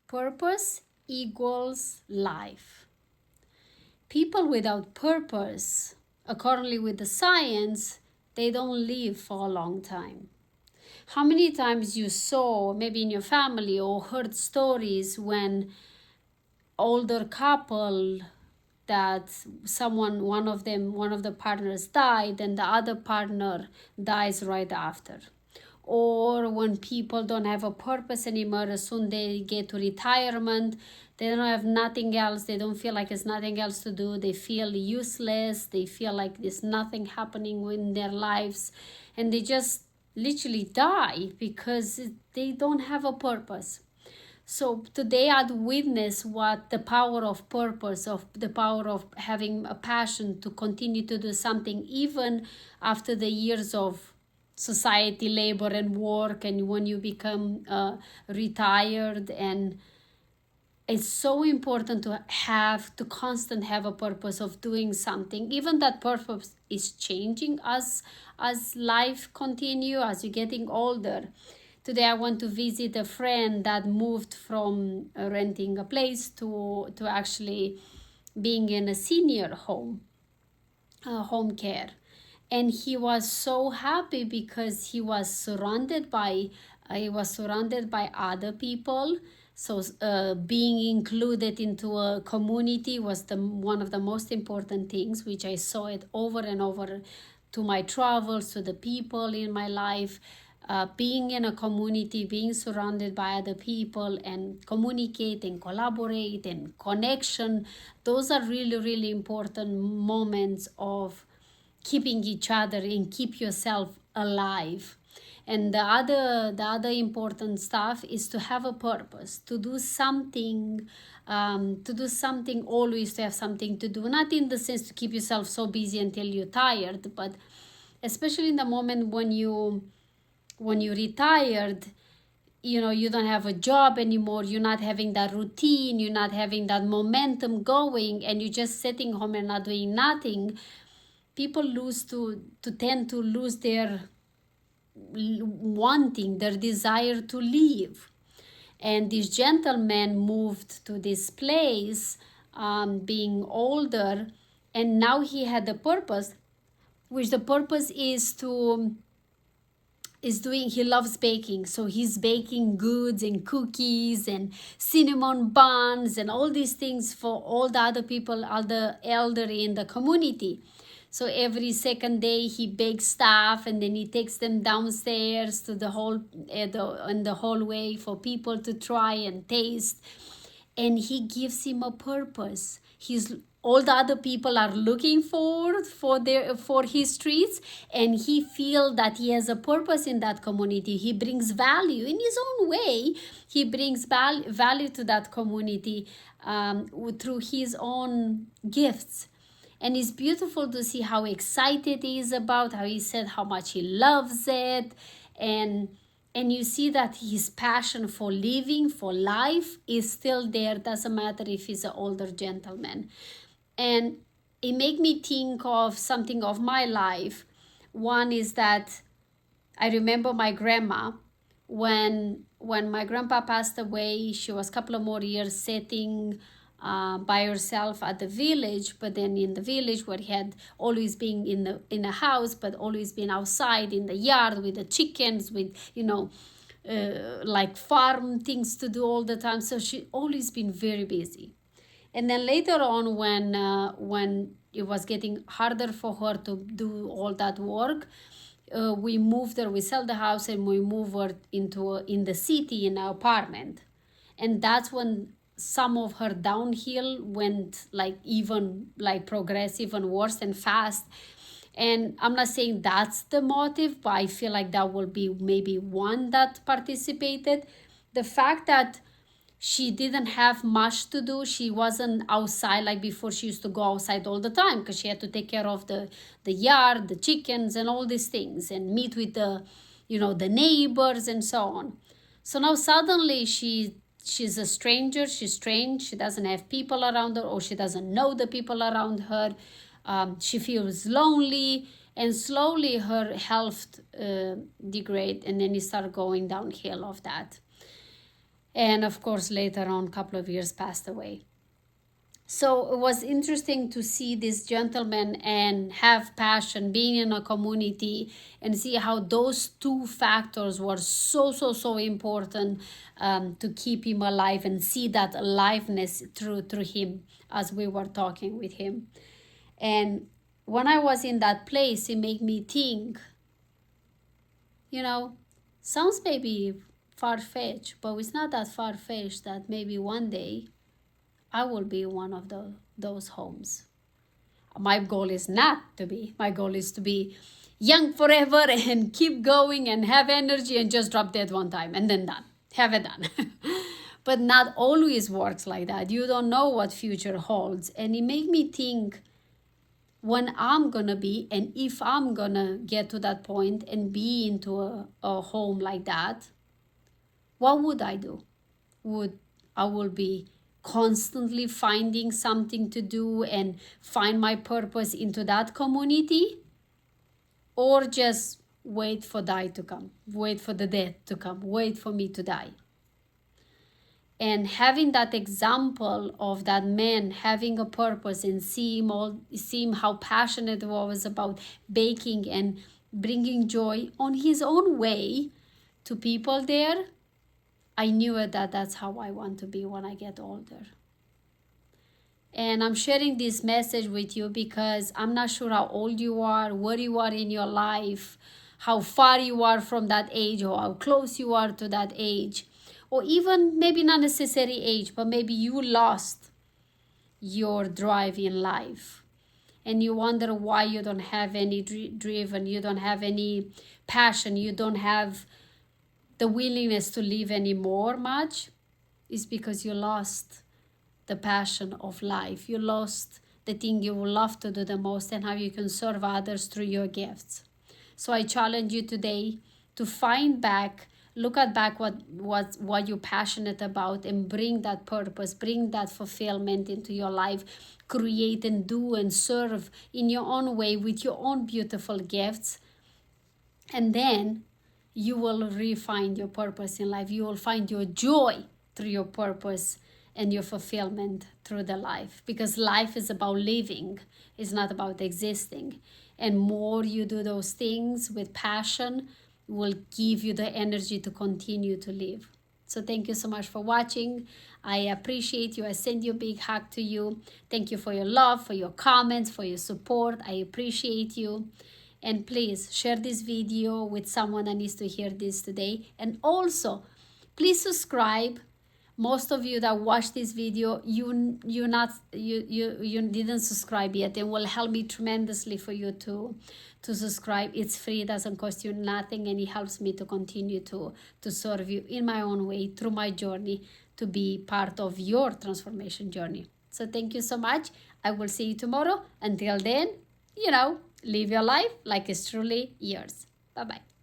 Purpose equals life. People without purpose, accordingly with the science, they don't live for a long time. How many times you saw, maybe in your family, or heard stories when older couple that one of the partners died and the other partner dies right after? Or when people don't have a purpose anymore, as soon they get to retirement, they don't have nothing else, they don't feel like there's nothing else to do, they feel useless, they feel like there's nothing happening in their lives, and they just literally die because they don't have a purpose. So today I'd witness what the power of purpose, of the power of having a passion to continue to do something even after the years of society, labor, and work, and when you become retired. And it's so important to constantly have a purpose of doing something, even that purpose is changing as life continue, as you're getting older. Today I want to visit a friend that moved from renting a place to actually being in a senior home care. And he was so happy because he was surrounded by other people. So being included into a community was one of the most important things, which I saw it over and over to my travels, to the people in my life. Being in a community, being surrounded by other people, and communicate and collaborate and connection, those are really, really important moments of keeping each other and keep yourself alive. And the other important stuff is to have a purpose, to do something, always to have something to do, not in the sense to keep yourself so busy until you're tired, but especially in the moment when you retired, you don't have a job anymore, you're not having that routine, you're not having that momentum going, and you're just sitting home and not doing nothing. People tend to lose their wanting, their desire to live. And this gentleman moved to this place, being older, and now he had a purpose, which the purpose is he loves baking. So he's baking goods and cookies and cinnamon buns and all these things for all the other people, all the elderly in the community. So every second day he bakes stuff, and then he takes them downstairs to the in the hallway for people to try and taste. And he gives him a purpose. All the other people are looking for his treats, and he feels that he has a purpose in that community. He brings value in his own way. He brings value to that community through his own gifts. And it's beautiful to see how excited he is about, how he said how much he loves it. And you see that his passion for living, for life, is still there. Doesn't matter if he's an older gentleman. And it made me think of something of my life. One is that I remember my grandma, when my grandpa passed away, she was a couple of more years sitting by herself at the village, but then in the village where he had always been in a house, but always been outside in the yard with the chickens, with like farm things to do all the time. So she always been very busy. And then later on, when it was getting harder for her to do all that work, we moved her. We sold the house and we moved her in the city in an apartment, and that's when some of her downhill went progress even worse and fast. And I'm not saying that's the motive, but I feel like that will be maybe one that participated. The fact that she didn't have much to do. She wasn't outside like before. She used to go outside all the time because she had to take care of the yard, the chickens, and all these things, and meet with the neighbors and so on. So now suddenly she's a stranger. She's strange. She doesn't have people around her, or she doesn't know the people around her. She feels lonely, and slowly her health degrade, and then it started going downhill of that. And of course, later on, a couple of years passed away. So it was interesting to see this gentleman and have passion, being in a community, and see how those two factors were so important to keep him alive, and see that aliveness through him as we were talking with him. And when I was in that place, it made me think, you know, sounds maybe far-fetched, but it's not that far-fetched that maybe one day I will be one of those homes. My goal is not to be. My goal is to be young forever and keep going and have energy and just drop dead one time and then done. Have it done. But not always works like that. You don't know what future holds. And it made me think, when I'm gonna be, and if I'm gonna get to that point and be into a home like that, what would I do? I will be constantly finding something to do and find my purpose into that community, or just wait for die to come, wait for the death to come, wait for me to die? And having that example of that man having a purpose, and see him how passionate he was about baking and bringing joy on his own way to people there, I knew that that's how I want to be when I get older. And I'm sharing this message with you because I'm not sure how old you are, where you are in your life, how far you are from that age, or how close you are to that age, or even maybe not necessary age, but maybe you lost your drive in life and you wonder why you don't have any driven, you don't have any passion, you don't have the willingness to live anymore much. Is because you lost the passion of life. You lost the thing you would love to do the most, and how you can serve others through your gifts. So I challenge you today to find back, look at back what you're passionate about, and bring that purpose, bring that fulfillment into your life. Create and do and serve in your own way with your own beautiful gifts. And then you will refine your purpose in life. You will find your joy through your purpose and your fulfillment through the life. Because life is about living. It's not about existing. And more you do those things with passion, will give you the energy to continue to live. So thank you so much for watching. I appreciate you. I send you a big hug to you. Thank you for your love, for your comments, for your support. I appreciate you. And please share this video with someone that needs to hear this today. And also, please subscribe. Most of you that watch this video, you didn't subscribe yet. It will help me tremendously for you to subscribe. It's free, it doesn't cost you nothing, and it helps me to continue to serve you in my own way through my journey, to be part of your transformation journey. So thank you so much. I will see you tomorrow. Until then, live your life like it's truly yours. Bye-bye.